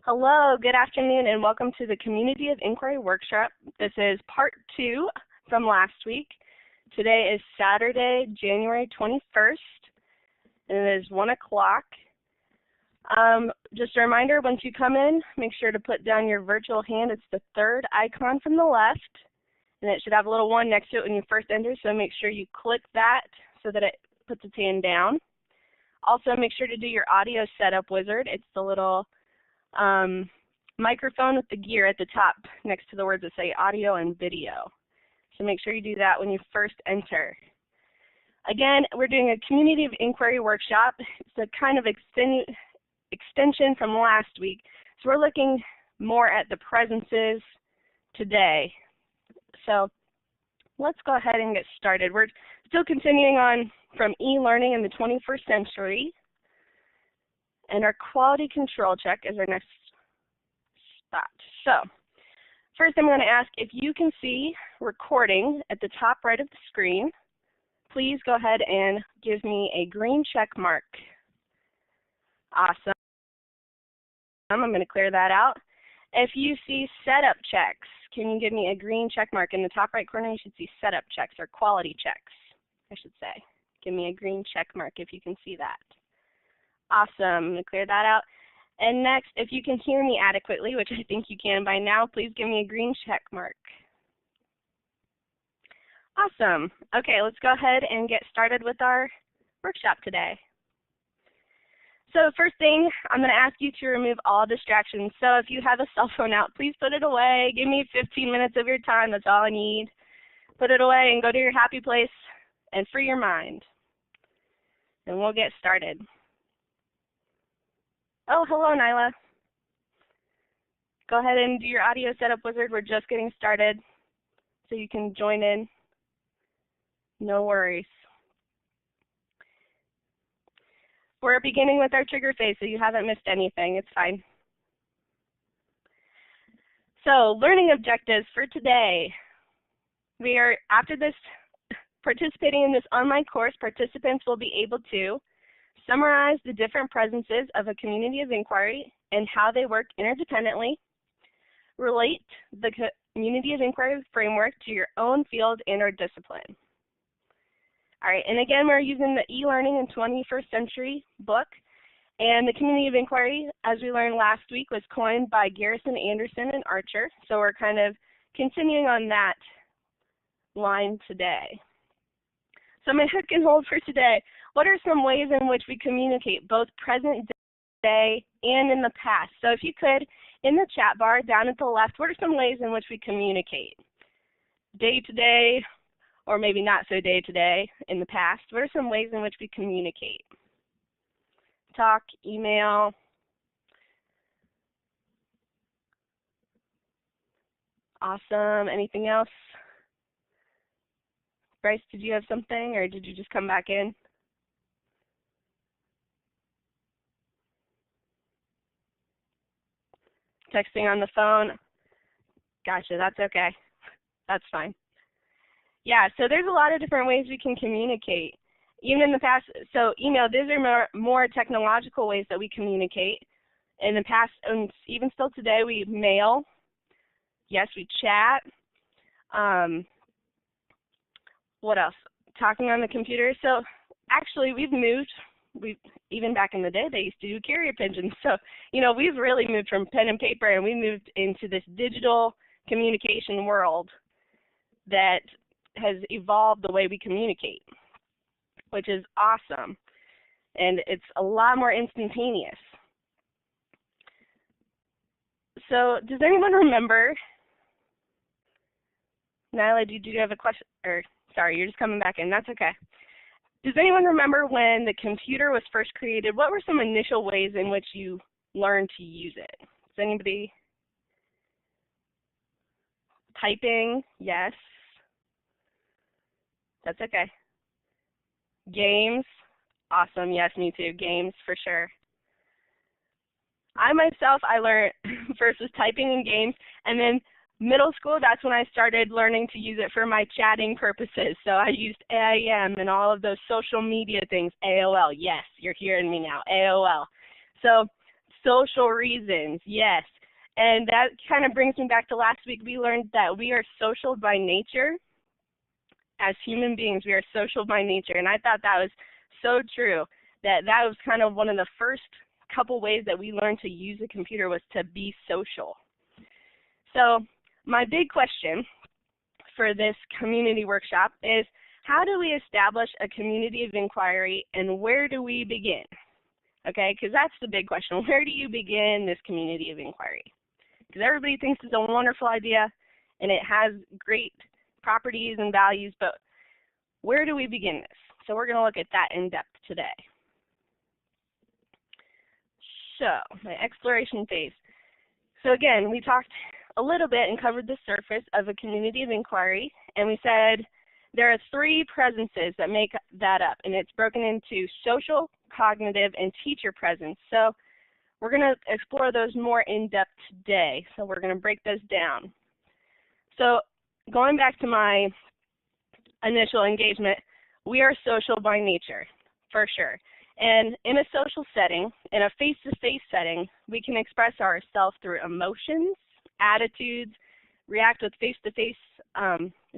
Hello, good afternoon, and welcome to the Community of Inquiry Workshop. This is part 2 from last week. Today is Saturday, January 21st, and it is 1 o'clock. Just a reminder, once you come in, make sure to put down your virtual hand. It's the third icon from the left, and it should have a little 1 next to it when you first enter, so make sure you click that so that it puts its hand down. Also, make sure to do your audio setup wizard. It's the little microphone with the gear at the top next to the words that say audio and video. So make sure you do that when you first enter. Again, we're doing a Community of Inquiry workshop. It's a kind of extension from last week. So we're looking more at the presences today. So let's go ahead and get started. We're still continuing on from e-learning in the 21st century. And our quality control check is our next spot. So first I'm going to ask if you can see recording at the top right of the screen. Please go ahead and give me a green check mark. Awesome. I'm going to clear that out. If you see setup checks, can you give me a green check mark? In the top right corner you should see setup checks or quality checks, I should say. Give me a green check mark if you can see that. Awesome. I'm going to clear that out. And next, if you can hear me adequately, which I think you can by now, please give me a green check mark. Awesome. Okay, let's go ahead and get started with our workshop today. So first thing, I'm going to ask you to remove all distractions. So if you have a cell phone out, please put it away. Give me 15 minutes of your time. That's all I need. Put it away and go to your happy place and free your mind. And we'll get started. Oh, hello, Nyla. Go ahead and do your audio setup wizard. We're just getting started, so you can join in. No worries. We're beginning with our trigger phase, so you haven't missed anything. It's fine. So, learning objectives for today. We are, after this, participating in this online course, participants will be able to summarize the different presences of a community of inquiry and how they work interdependently, relate the community of inquiry framework to your own field and or discipline. All right, and again, we're using the e-learning in 21st century book, and the community of inquiry, as we learned last week, was coined by Garrison, Anderson, and Archer, so we're kind of continuing on that line today. So my hook and hold for today, what are some ways in which we communicate both present day and in the past? So if you could, in the chat bar down at the left, what are some ways in which we communicate? Day to day, or maybe not so day to day in the past. What are some ways in which we communicate? Talk, email. Awesome. Anything else? Bryce, did you have something, or did you just come back in? Texting on the phone? Gotcha, that's okay. That's fine. Yeah, so there's a lot of different ways we can communicate. Even in the past, so email, these are more technological ways that we communicate. In the past, and even still today, we mail. Yes, we chat. What else? Talking on the computer. So actually, we've moved. Even back in the day, they used to do carrier pigeons. So, you know, we've really moved from pen and paper, and we moved into this digital communication world that has evolved the way we communicate, which is awesome. And it's a lot more instantaneous. So does anyone remember, Nyla, did you have a question? Or sorry, you're just coming back in. That's okay. Does anyone remember when the computer was first created? What were some initial ways in which you learned to use it? Does anybody? Typing? Yes. That's okay. Games? Awesome. Yes, me too. Games for sure. I learned first was typing in games, and then middle school, that's when I started learning to use it for my chatting purposes. So I used AIM and all of those social media things. AOL, yes, you're hearing me now, AOL. So Social reasons, yes. And that kind of brings me back to last week. We learned that we are social by nature. As human beings, we are social by nature. And I thought that was so true, that was kind of one of the first couple ways that we learned to use a computer was to be social. So my big question for this community workshop is, how do we establish a community of inquiry, and where do we begin? Okay, because that's the big question. Where do you begin this community of inquiry? Because everybody thinks it's a wonderful idea, and it has great properties and values, but where do we begin this? So we're going to look at that in depth today. So, my exploration phase. So again, we talked a little bit and covered the surface of a community of inquiry, and we said there are 3 presences that make that up, and it's broken into social, cognitive, and teacher presence. So we're going to explore those more in depth today. So we're going to break those down. So going back to my initial engagement, we are social by nature, for sure. And in a social setting, in a face-to-face setting, we can express ourselves through emotions, attitudes, react with face-to-face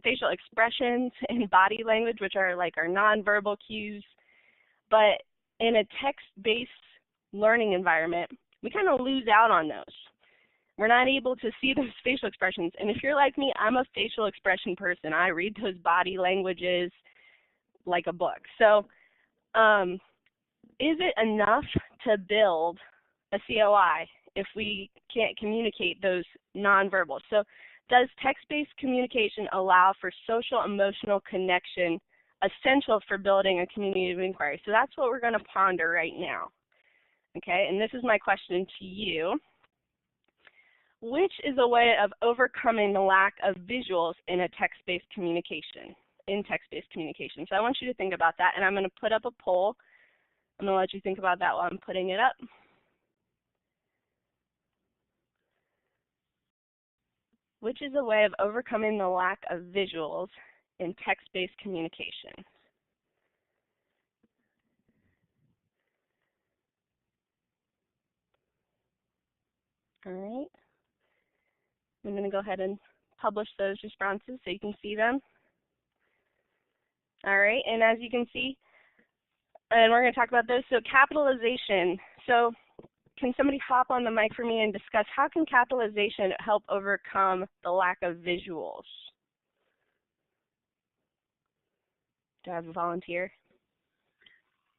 facial expressions and body language, which are like our nonverbal cues. But in a text-based learning environment, we kind of lose out on those. We're not able to see those facial expressions. And if you're like me, I'm a facial expression person. I read those body languages like a book. So is it enough to build a COI if we can't communicate those nonverbal? So does text-based communication allow for social emotional connection essential for building a community of inquiry? So that's what we're going to ponder right now. Okay, and this is my question to you. Which is a way of overcoming the lack of visuals in a text-based communication, So I want you to think about that, and I'm going to put up a poll. I'm going to let you think about that while I'm putting it up. Which is a way of overcoming the lack of visuals in text-based communication? All right. I'm going to go ahead and publish those responses so you can see them. All right, and as you can see, and we're going to talk about those. So capitalization. So can somebody hop on the mic for me and discuss how can capitalization help overcome the lack of visuals? Do I have a volunteer?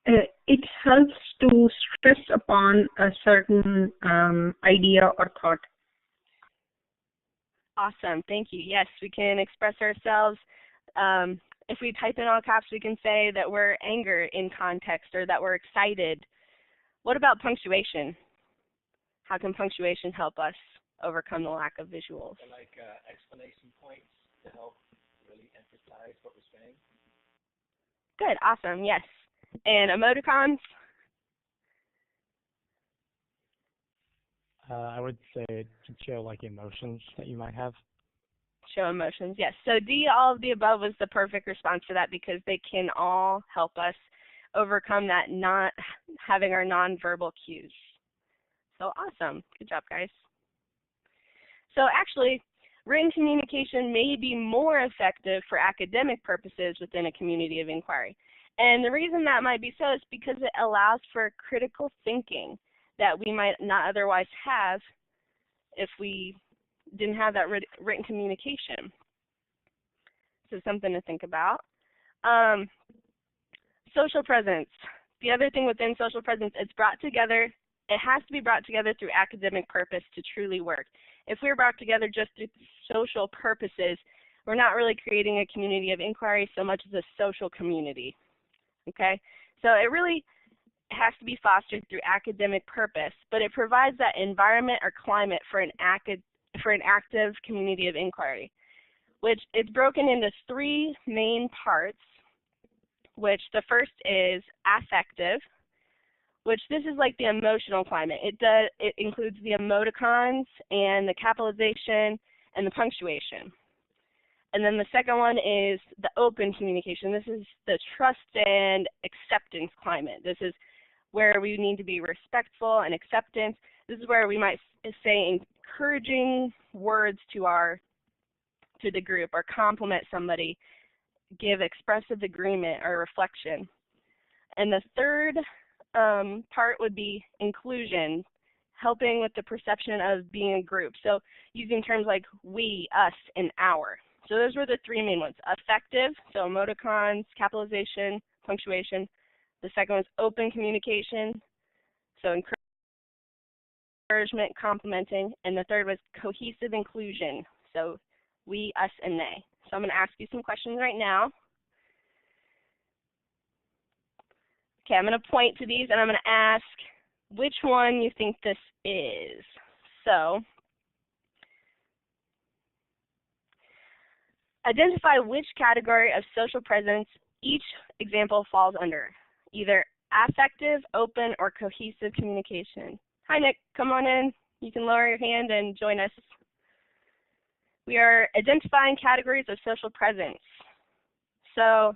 It helps to stress upon a certain idea or thought. Awesome, thank you. Yes, we can express ourselves. If we type in all caps, we can say that we're angry in context or that we're excited. What about punctuation? How can punctuation help us overcome the lack of visuals? Like explanation points to help really emphasize what we're saying. Good, awesome, yes. And emoticons? I would say to show like emotions that you might have. Show emotions, yes. So D, all of the above was the perfect response for that because they can all help us overcome that not having our nonverbal cues. So awesome, good job guys. So actually, written communication may be more effective for academic purposes within a community of inquiry. And the reason that might be so is because it allows for critical thinking that we might not otherwise have if we didn't have that written communication. So something to think about. Social presence. The other thing within social presence, it's brought together, it has to be brought together through academic purpose to truly work. If we're brought together just through social purposes, we're not really creating a community of inquiry so much as a social community. Okay? So it really has to be fostered through academic purpose, but it provides that environment or climate for an active community of inquiry, which is broken into 3 main parts, which the first is affective, which this is like the emotional climate. It includes the emoticons and the capitalization and the punctuation. And then the second one is the open communication. This is the trust and acceptance climate. This is where we need to be respectful and acceptance. This is where we might say encouraging words to the group, or compliment somebody, give expressive agreement or reflection. And the third part would be inclusion, helping with the perception of being a group. So using terms like we, us, and our. So those were the three main ones. Affective, so emoticons, capitalization, punctuation. The second was open communication, so encouragement, complimenting. And the third was cohesive inclusion, so we, us, and they. So I'm going to ask you some questions right now. Okay, I'm going to point to these and I'm going to ask which one you think this is. So, identify which category of social presence each example falls under, either affective, open, or cohesive communication. Hi, Nick. Come on in. You can lower your hand and join us. We are identifying categories of social presence. So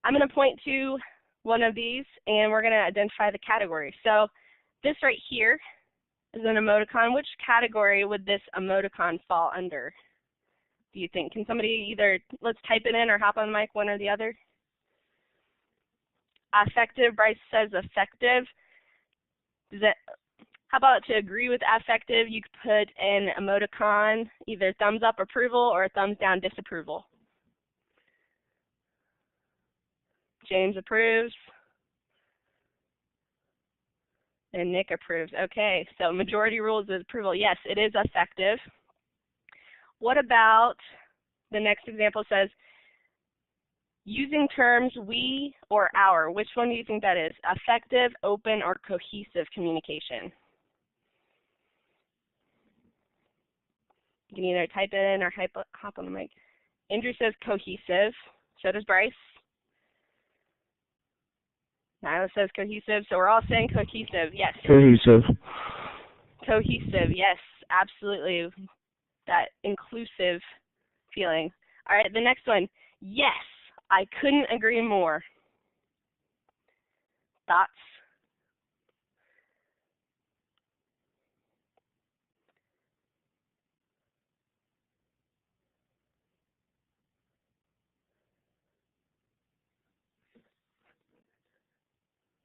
I'm going to point to one of these, and we're going to identify the category. So this right here is an emoticon. Which category would this emoticon fall under, do you think? Can somebody either, let's type it in or hop on the mic, one or the other? Affective, Bryce says affective. How about to agree with affective, you could put an emoticon, either thumbs up approval or thumbs down disapproval. James approves. And Nick approves. Okay, so majority rules is approval. Yes, it is affective. What about the next example says, using terms we or our. Which one do you think that is? Affective, open, or cohesive communication? You can either type it in or hop on the mic. Andrew says cohesive. So does Bryce. Nyla says cohesive. So we're all saying cohesive. Yes. Cohesive. Cohesive. Yes, absolutely. That inclusive feeling. All right, the next one. Yes, I couldn't agree more. Thoughts?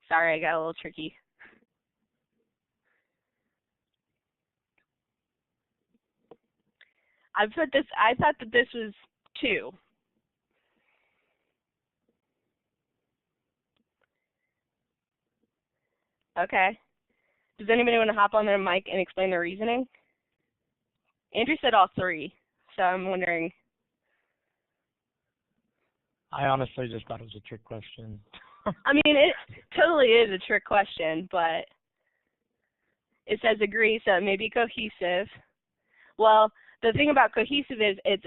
Sorry, I got a little tricky. I thought that this was 2. Okay. Does anybody want to hop on their mic and explain the reasoning? Andrew said all 3, so I'm wondering. I honestly just thought it was a trick question. I mean, it totally is a trick question, but it says agree, so it may be cohesive. Well, the thing about cohesive is it's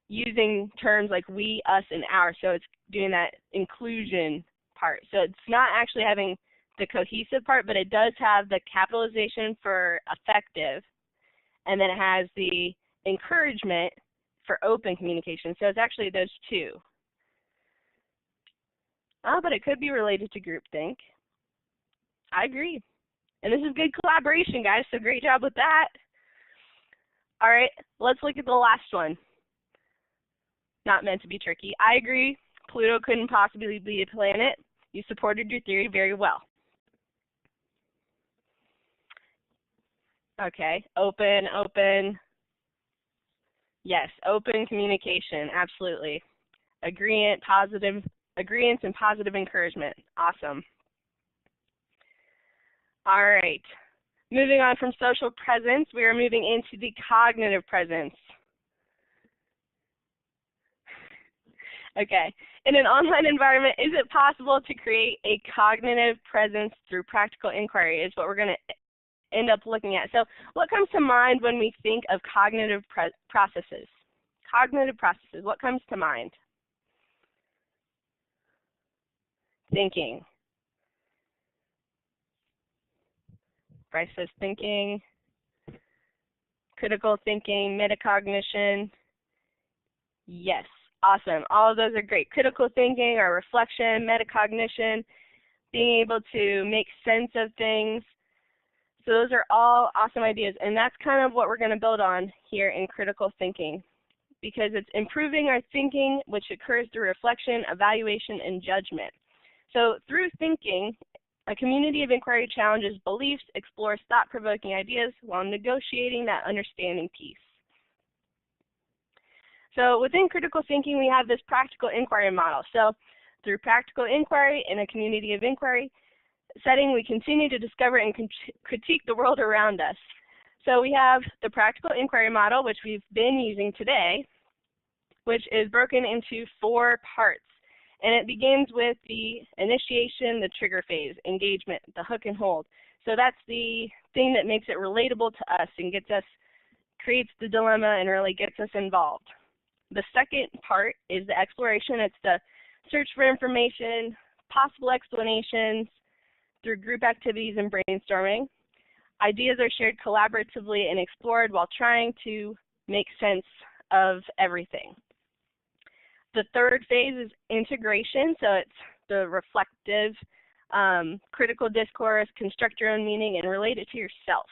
using terms like we, us, and our, so it's doing that inclusion part. So it's not actually having the cohesive part, but it does have the capitalization for effective, and then it has the encouragement for open communication. So it's actually those 2. But it could be related to groupthink. I agree. And this is good collaboration, guys, so great job with that. All right, let's look at the last one. Not meant to be tricky. I agree. Pluto couldn't possibly be a planet. You supported your theory very well. Okay, open, open. Yes, open communication, absolutely. Agreement and positive encouragement. Awesome. All right. Moving on from social presence, we are moving into the cognitive presence. Okay. In an online environment, is it possible to create a cognitive presence through practical inquiry is what we're going to end up looking at. So what comes to mind when we think of cognitive processes? Cognitive processes, what comes to mind? Thinking. Bryce says thinking, critical thinking, metacognition. Yes, awesome. All of those are great. Critical thinking or reflection, metacognition, being able to make sense of things. So those are all awesome ideas, and that's kind of what we're going to build on here in critical thinking, because it's improving our thinking, which occurs through reflection, evaluation, and judgment. So through thinking, a community of inquiry challenges beliefs, explores thought-provoking ideas while negotiating that understanding piece. So within critical thinking, we have this practical inquiry model. So through practical inquiry in a community of inquiry setting, we continue to discover and critique the world around us. So we have the practical inquiry model, which we've been using today, which is broken into 4 parts. And it begins with the initiation, the trigger phase, engagement, the hook and hold. So that's the thing that makes it relatable to us and creates the dilemma and really gets us involved. The second part is the exploration. It's the search for information, possible explanations through group activities and brainstorming. Ideas are shared collaboratively and explored while trying to make sense of everything. The third phase is integration, so it's the reflective, critical discourse, construct your own meaning, and relate it to yourself.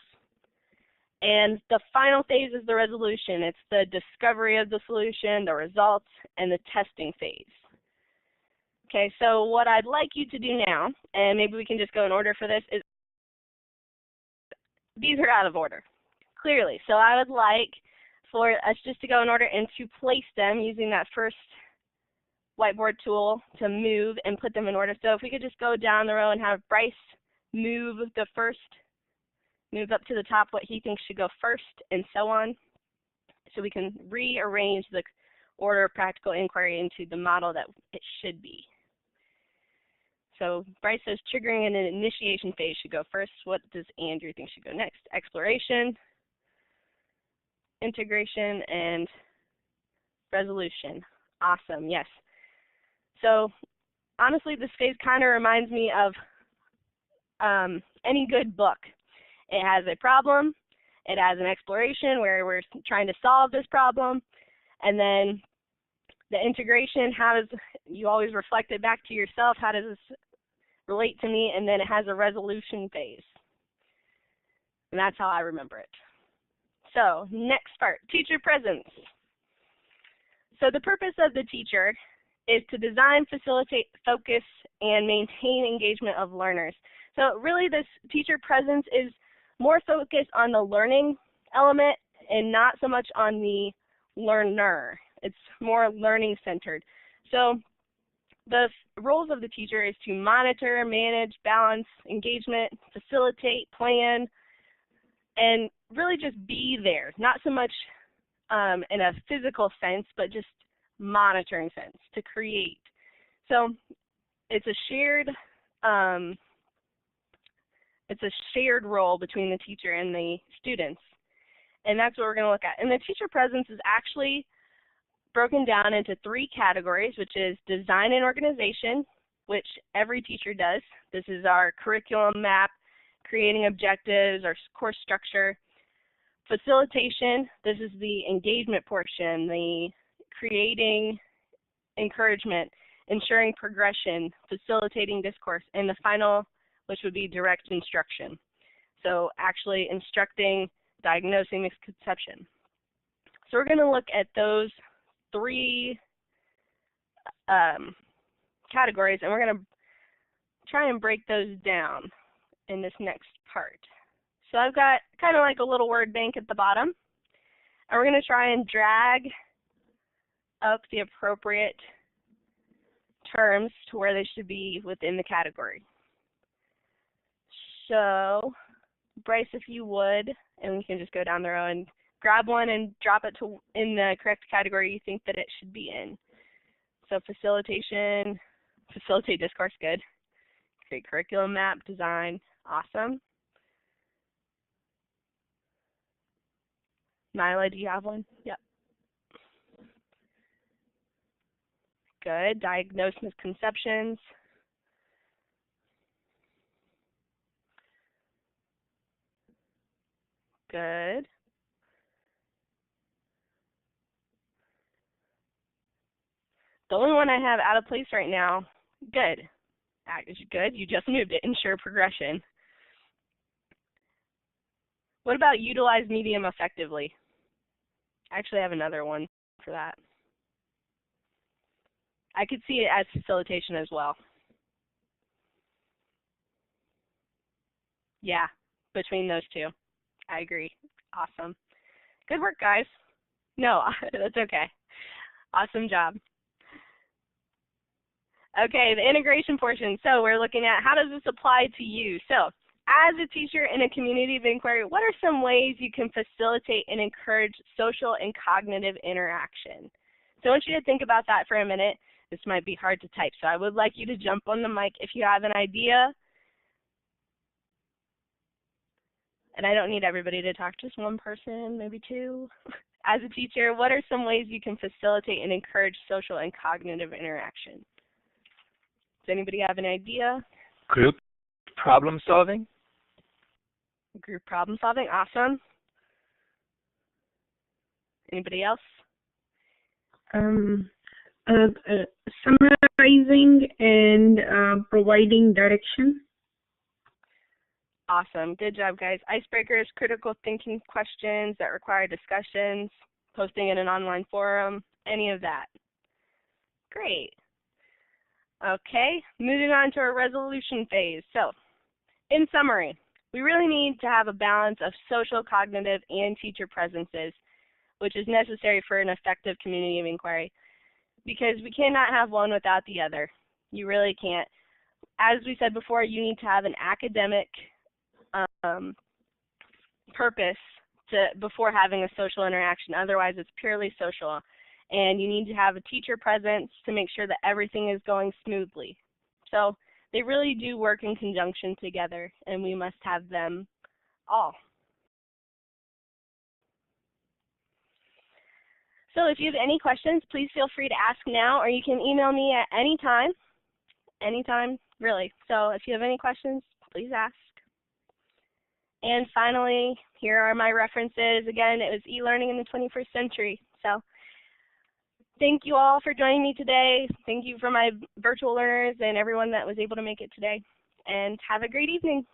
And the final phase is the resolution. It's the discovery of the solution, the results, and the testing phase. Okay, so what I'd like you to do now, and maybe we can just go in order for this, is these are out of order, clearly. So I would like for us just to go in order and to place them using that first whiteboard tool to move and put them in order. So if we could just go down the row and have Bryce move up to the top what he thinks should go first, and so on, so we can rearrange the order of practical inquiry into the model that it should be. So Bryce says triggering and an initiation phase should go first. What does Andrew think should go next? Exploration, integration, and resolution. Awesome, yes. So honestly, this phase kind of reminds me of any good book. It has a problem, it has an exploration where we're trying to solve this problem, and then the integration, how does you always reflect it back to yourself, how does this relate to me, and then it has a resolution phase. And that's how I remember it. So next part, teacher presence. So the purpose of the teacher is to design, facilitate, focus, and maintain engagement of learners. So really this teacher presence is more focused on the learning element and not so much on the learner. It's more learning centered. So the roles of the teacher is to monitor, manage, balance, engagement, facilitate, plan, and really just be there. Not so much in a physical sense, but just monitoring sense, to create. So it's a shared role between the teacher and the students, and that's what we're going to look at. And the teacher presence is actually broken down into 3 categories, which is design and organization, which every teacher does. This is our curriculum map, creating objectives, our course structure. Facilitation, this is the engagement portion, the creating encouragement, ensuring progression, facilitating discourse, and the final, which would be direct instruction. So actually instructing, diagnosing misconception. So we're going to look at those 3 categories, and we're going to try and break those down in this next part. So I've got kind of like a little word bank at the bottom, and we're going to try and drag up the appropriate terms to where they should be within the category. So Bryce, if you would, and we can just go down the row and grab one and drop it in the correct category you think that it should be in. So facilitation, facilitate discourse, good. Create curriculum map, design, awesome. Nyla, do you have one? Yep. Good. Diagnose misconceptions. Good. The only one I have out of place right now, good. Good, you just moved it, ensure progression. What about utilize medium effectively? I actually have another one for that. I could see it as facilitation as well. Yeah, between those two. I agree. Awesome. Good work, guys. No, that's okay. Awesome job. Okay, the integration portion. So we're looking at how does this apply to you? So as a teacher in a community of inquiry, what are some ways you can facilitate and encourage social and cognitive interaction? So I want you to think about that for a minute. This might be hard to type, so I would like you to jump on the mic if you have an idea. And I don't need everybody to talk, just one person, maybe two. As a teacher, what are some ways you can facilitate and encourage social and cognitive interaction? Does anybody have an idea? Group problem solving. Group problem solving, awesome. Anybody else? Summarizing and providing direction. Awesome, good job, guys. Icebreakers, critical thinking questions that require discussions, posting in an online forum, any of that. Great. Okay, moving on to our resolution phase. So, in summary, we really need to have a balance of social, cognitive, and teacher presences, which is necessary for an effective community of inquiry, because we cannot have one without the other. You really can't. As we said before, you need to have an academic purpose before having a social interaction. Otherwise, it's purely social. And you need to have a teacher presence to make sure that everything is going smoothly. So they really do work in conjunction together, and we must have them all. So if you have any questions, please feel free to ask now, or you can email me at any time, really. So if you have any questions, please ask. And finally, here are my references. Again, it was e-learning in the 21st century. So thank you all for joining me today. Thank you for my virtual learners and everyone that was able to make it today. And have a great evening.